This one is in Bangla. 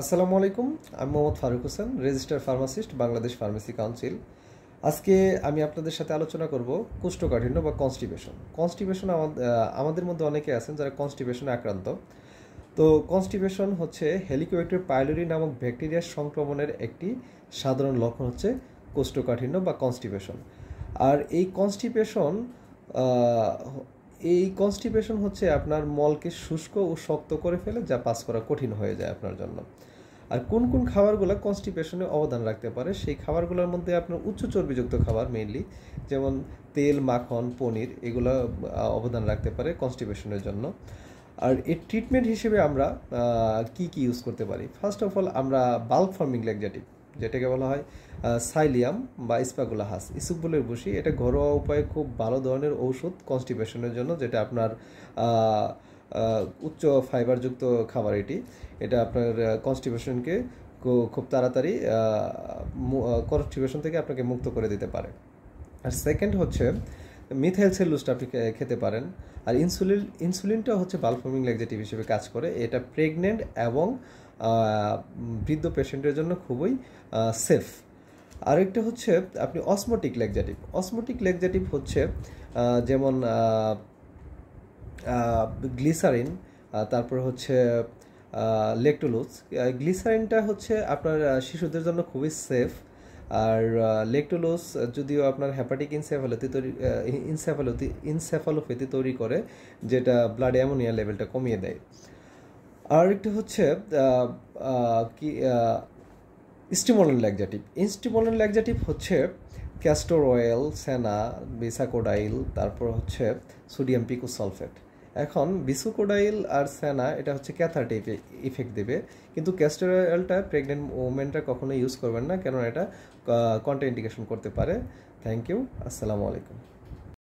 আসসালামু আলাইকুম। আমি Mohammad Faruk Hossain, register pharmacist, Bangladesh pharmacy council. আজকে আমি আপনাদের সাথে আলোচনা করব কোষ্ঠকাঠিন্য বা কনস্টিপেশন। কনস্টিপেশন আমাদের মধ্যে অনেকে আছেন যারা কনস্টিপেশনে আক্রান্ত। তো কনস্টিপেশন হচ্ছে হেলিকোব্যাক্টেরিয়া পাইলোরি নামক ব্যাকটেরিয়ার সংক্রমণের একটি সাধারণ লক্ষণ হচ্ছে কোষ্ঠকাঠিন্য বা কনস্টিপেশন। আর এই কনস্টিপেশন হচ্ছে আপনার মলকে শুষ্ক ও শক্ত করে ফেলে, যা পাস করা কঠিন হয়ে যায় আপনার জন্য। আর কোন কোন খাবারগুলো কনস্টিপেশনে অবদান রাখতে পারে, সেই খাবারগুলোর মধ্যে আপনার উচ্চ চর্বিযুক্ত খাবার মেইনলি, যেমন তেল, মাখন, পনির, এগুলো অবদান রাখতে পারে কনস্টিপেশনের জন্য। আর এর ট্রিটমেন্ট হিসেবে আমরা কি কি ইউজ করতে পারি? ফার্স্ট অফ অল, আমরা বাল্ক ফর্মিং ল্যাক্সেটিভ, যেটাকে বলা হয় সাইলিয়াম বা স্পাগুলাহাস, ইসুবগুলের বসি, এটা ঘরোয়া উপায়ে খুব ভালো ধরনের ঔষধ কনস্টিপেশনের জন্য, যেটা আপনার উচ্চ ফাইবারযুক্ত খাবার। এটা আপনার কনস্টিপেশনকে খুব তাড়াতাড়ি কনস্টিপেশন থেকে আপনাকে মুক্ত করে দিতে পারে। আর সেকেন্ড হচ্ছে মিথাইল সেলুলোজটা আপনি খেতে পারেন। আর ইনসুলিনটা হচ্ছে বালফর্মিং ল্যাক্সেটিভ হিসেবে কাজ করে। এটা প্রেগনেন্ট এবং বৃদ্ধ পেশেন্টের জন্য খুবই সেফ। আরেকটা হচ্ছে আপনি অসমোটিক ল্যাক্সেটিভ হচ্ছে যেমন গ্লিসারিন, তারপর হচ্ছে লেকটোলোজ। গ্লিসারিনটা হচ্ছে আপনার শিশুদের জন্য খুবই সেফ। আর লেকটোলোজ যদিও আপনার হ্যাপাটিক ইনসেফালোপ্যাথি তৈরি করে, যেটা ব্লাড অ্যামোনিয়া লেভেলটা কমিয়ে দেয়। আর একটা হচ্ছে কি স্টিমুলেন্ট ল্যাক্সেটিভ হচ্ছে ক্যাস্টর অয়েল, সেনা, বিসাকোডাইল, তারপর হচ্ছে সোডিয়াম পিকোসালফেট। এখন বিসুকোডাইল আর সেনা এটা হচ্ছে ক্যাথারটিক ইফেক্ট দেবে, কিন্তু ক্যাস্টর অয়েলটা প্রেগনেন্ট ওমেনরা কখনো ইউজ করবেন না, কেননা এটা কন্ট্রাইন্ডিকেশন করতে পারে। Thank you. আসসালামু আলাইকুম।